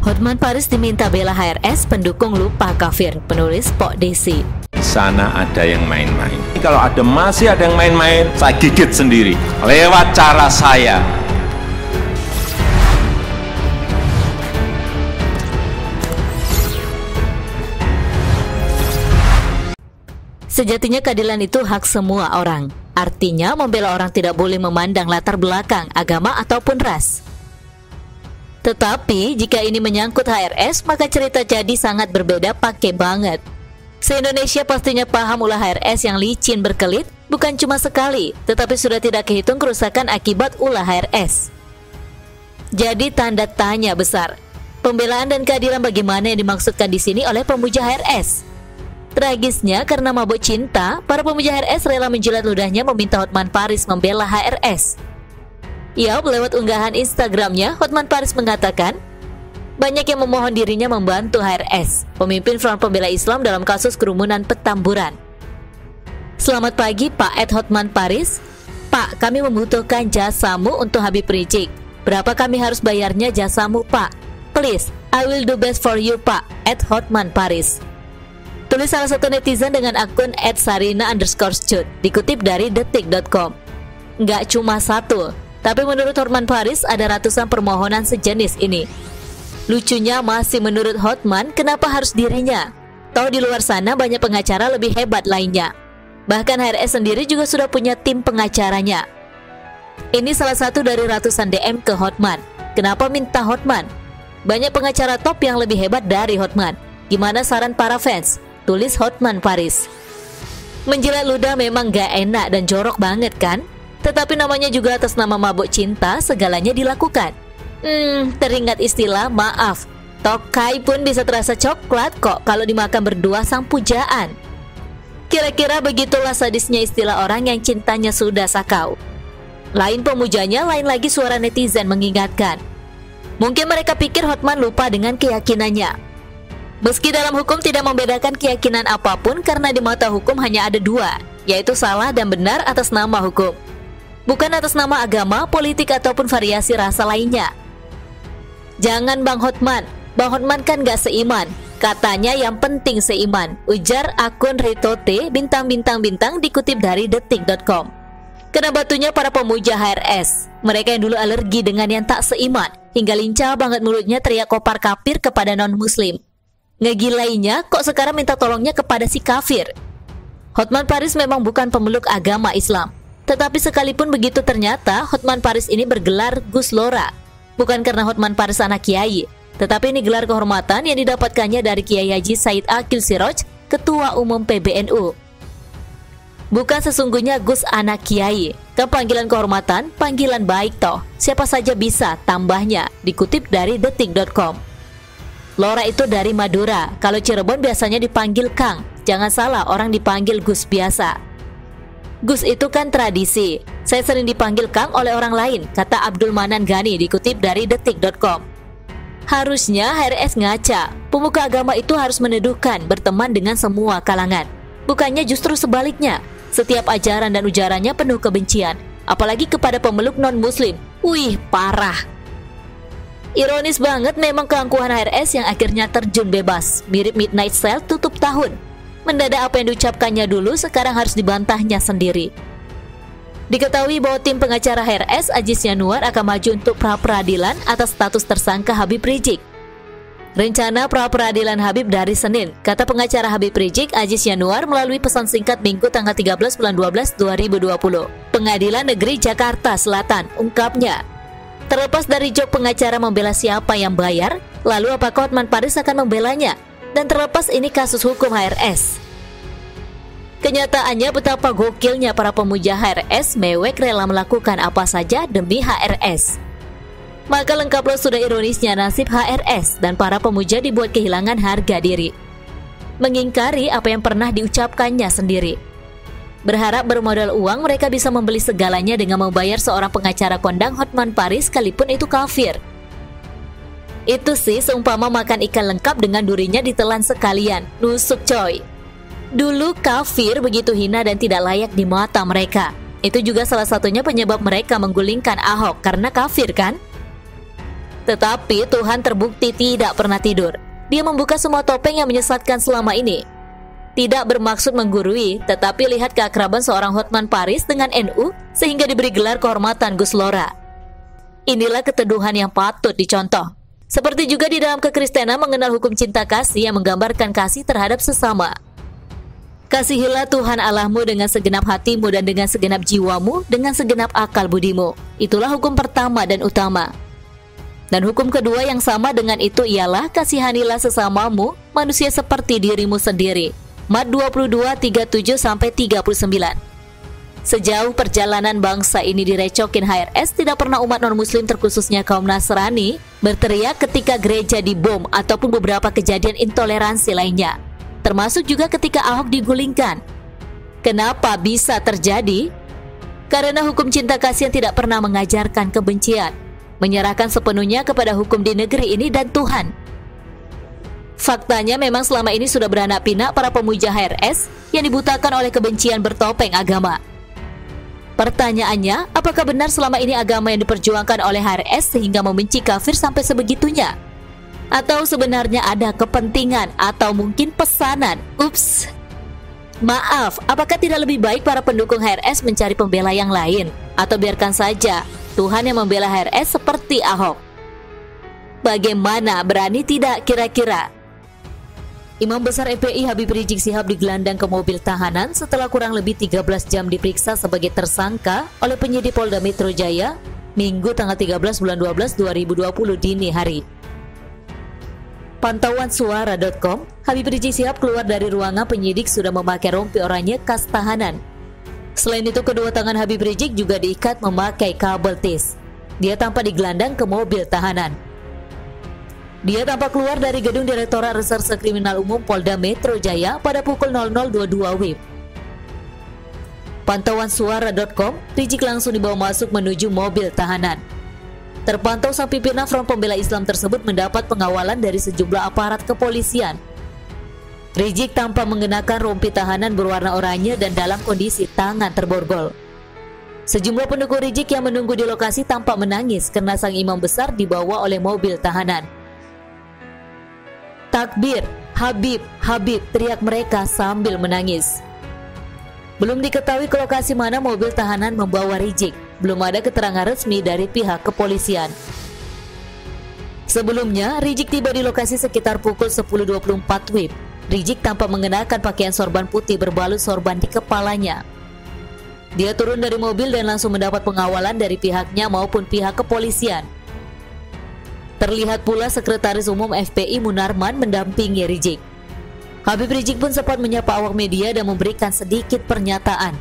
Hotman Paris diminta bela HRS, pendukung lupa kafir, penulis Pok Desi. Di sana ada yang main-main. Kalau masih ada yang main-main, saya gigit sendiri lewat cara saya. Sejatinya keadilan itu hak semua orang. Artinya membela orang tidak boleh memandang latar belakang, agama ataupun ras. Tetapi jika ini menyangkut HRS, maka cerita jadi sangat berbeda pakai banget. Se-Indonesia pastinya paham ulah HRS yang licin berkelit, bukan cuma sekali, tetapi sudah tidak kehitung kerusakan akibat ulah HRS. Jadi tanda tanya besar. Pembelaan dan keadilan bagaimana yang dimaksudkan di sini oleh pemuja HRS? Tragisnya, karena mabuk cinta, para pemuja HRS rela menjilat ludahnya meminta Hotman Paris membela HRS. Lewat unggahan Instagramnya, Hotman Paris mengatakan, banyak yang memohon dirinya membantu HRS, pemimpin Front Pembela Islam dalam kasus kerumunan Petamburan. Selamat pagi Pak Hotman Paris. Pak, kami membutuhkan jasamu untuk Habib Rizik. Berapa kami harus bayarnya jasamu Pak? Please, I will do best for you Pak, Hotman Paris. Tulis salah satu netizen dengan akun @sarina_scut, dikutip dari detik.com. Nggak cuma satu, tapi menurut Hotman Paris ada ratusan permohonan sejenis ini. Lucunya masih menurut Hotman, kenapa harus dirinya? Tahu di luar sana banyak pengacara lebih hebat lainnya. Bahkan HRS sendiri juga sudah punya tim pengacaranya. Ini salah satu dari ratusan DM ke Hotman. Kenapa minta Hotman? Banyak pengacara top yang lebih hebat dari Hotman. Gimana saran para fans? Tulis Hotman Paris. Menjilat ludah memang gak enak dan jorok banget kan? Tetapi namanya juga atas nama mabuk cinta, segalanya dilakukan. Teringat istilah maaf, tokai pun bisa terasa coklat kok kalau dimakan berdua sang pujaan. Kira-kira begitulah sadisnya istilah orang yang cintanya sudah sakau. Lain pemujanya, lain lagi suara netizen mengingatkan. Mungkin mereka pikir Hotman lupa dengan keyakinannya. Meski dalam hukum tidak membedakan keyakinan apapun, karena di mata hukum hanya ada dua, yaitu salah dan benar atas nama hukum, bukan atas nama agama, politik, ataupun variasi rasa lainnya. Jangan Bang Hotman kan gak seiman. Katanya yang penting seiman, ujar akun Ritote bintang dikutip dari detik.com. Kena batunya para pemuja HRS, mereka yang dulu alergi dengan yang tak seiman, hingga lincah banget mulutnya teriak kopar kafir kepada non-muslim. Ngegilainya kok sekarang minta tolongnya kepada si kafir. Hotman Paris memang bukan pemeluk agama Islam. Tetapi sekalipun begitu, ternyata Hotman Paris ini bergelar Gus Lora. Bukan karena Hotman Paris anak kiai, tetapi ini gelar kehormatan yang didapatkannya dari Kiai Haji Said Akil Siroj, Ketua Umum PBNU. Bukan sesungguhnya Gus anak kiai, kan panggilan kehormatan, panggilan baik toh. Siapa saja bisa, tambahnya, dikutip dari detik.com. Lora itu dari Madura, kalau Cirebon biasanya dipanggil Kang. Jangan salah, orang dipanggil Gus biasa. Gus itu kan tradisi. Saya sering dipanggil Kang oleh orang lain, kata Abdul Manan Gani, dikutip dari detik.com. Harusnya HRS ngaca, pemuka agama itu harus meneduhkan, berteman dengan semua kalangan. Bukannya justru sebaliknya, setiap ajaran dan ujarannya penuh kebencian, apalagi kepada pemeluk non-muslim. Wih, parah. Ironis banget memang keangkuhan HRS yang akhirnya terjun bebas, mirip Midnight Sale tutup tahun. Mendadak apa yang diucapkannya dulu sekarang harus dibantahnya sendiri. Diketahui bahwa tim pengacara HRS Aziz Yanuar akan maju untuk pra-peradilan atas status tersangka Habib Rizik. Rencana pra-peradilan Habib dari Senin, kata pengacara Habib Rizik Aziz Yanuar melalui pesan singkat Minggu tanggal 13 bulan 12 2020. Pengadilan Negeri Jakarta Selatan, ungkapnya. Terlepas dari jok pengacara membela siapa yang bayar, lalu apakah Hotman Paris akan membelanya? Dan terlepas ini kasus hukum HRS. Kenyataannya betapa gokilnya para pemuja HRS mewek rela melakukan apa saja demi HRS. Maka lengkaplah sudah ironisnya nasib HRS dan para pemuja dibuat kehilangan harga diri, mengingkari apa yang pernah diucapkannya sendiri. Berharap bermodal uang mereka bisa membeli segalanya dengan membayar seorang pengacara kondang Hotman Paris sekalipun itu kafir. Itu sih seumpama makan ikan lengkap dengan durinya ditelan sekalian, nusuk coy. Dulu kafir begitu hina dan tidak layak di mata mereka. Itu juga salah satunya penyebab mereka menggulingkan Ahok, karena kafir kan? Tetapi Tuhan terbukti tidak pernah tidur. Dia membuka semua topeng yang menyesatkan selama ini. Tidak bermaksud menggurui, tetapi lihat keakraban seorang Hotman Paris dengan NU sehingga diberi gelar kehormatan Gus Lora. Inilah keteduhan yang patut dicontoh. Seperti juga di dalam kekristenan mengenal hukum cinta kasih yang menggambarkan kasih terhadap sesama. Kasihilah Tuhan Allahmu dengan segenap hatimu dan dengan segenap jiwamu, dengan segenap akal budimu. Itulah hukum pertama dan utama. Dan hukum kedua yang sama dengan itu ialah kasihanilah sesamamu, manusia seperti dirimu sendiri. Mat 22:37-39. Sejauh perjalanan bangsa ini direcokin HRS, tidak pernah umat non-muslim terkhususnya kaum Nasrani berteriak ketika gereja dibom ataupun beberapa kejadian intoleransi lainnya. Termasuk juga ketika Ahok digulingkan. Kenapa bisa terjadi? Karena hukum cinta kasih yang tidak pernah mengajarkan kebencian, menyerahkan sepenuhnya kepada hukum di negeri ini dan Tuhan. Faktanya memang selama ini sudah beranak pinak para pemuja HRS yang dibutakan oleh kebencian bertopeng agama. Pertanyaannya, apakah benar selama ini agama yang diperjuangkan oleh HRS sehingga membenci kafir sampai sebegitunya? Atau sebenarnya ada kepentingan atau mungkin pesanan? Ups. Maaf, apakah tidak lebih baik para pendukung HRS mencari pembela yang lain? Atau biarkan saja Tuhan yang membela HRS seperti Ahok? Bagaimana, berani tidak kira-kira? Imam Besar FPI Habib Rizik Syihab digelandang ke mobil tahanan setelah kurang lebih 13 jam diperiksa sebagai tersangka oleh penyidik Polda Metro Jaya Minggu tanggal 13 bulan 12 2020 dini hari. Pantauan suara.com, Habib Rizik Syihab keluar dari ruangan penyidik sudah memakai rompi oranye khas tahanan. Selain itu, kedua tangan Habib Rizik juga diikat memakai kabel tis. Dia tampak digelandang ke mobil tahanan. Dia tampak keluar dari gedung Direktorat Reserse Kriminal Umum Polda Metro Jaya pada pukul 00.22 WIB. Pantauan suara.com, Rizik langsung dibawa masuk menuju mobil tahanan. Terpantau sang pimpinan Front Pembela Islam tersebut mendapat pengawalan dari sejumlah aparat kepolisian. Rizik tampak mengenakan rompi tahanan berwarna oranye dan dalam kondisi tangan terborgol. Sejumlah pendukung Rizik yang menunggu di lokasi tampak menangis karena sang imam besar dibawa oleh mobil tahanan. Takbir, Habib, Habib, teriak mereka sambil menangis. Belum diketahui ke lokasi mana mobil tahanan membawa Rizik. Belum ada keterangan resmi dari pihak kepolisian. Sebelumnya, Rizik tiba di lokasi sekitar pukul 10.24 WIB. Rizik tampak mengenakan pakaian sorban putih berbalut sorban di kepalanya. Dia turun dari mobil dan langsung mendapat pengawalan dari pihaknya maupun pihak kepolisian. Terlihat pula Sekretaris Umum FPI Munarman mendampingi Rizik. Habib Rizik pun sempat menyapa awak media dan memberikan sedikit pernyataan.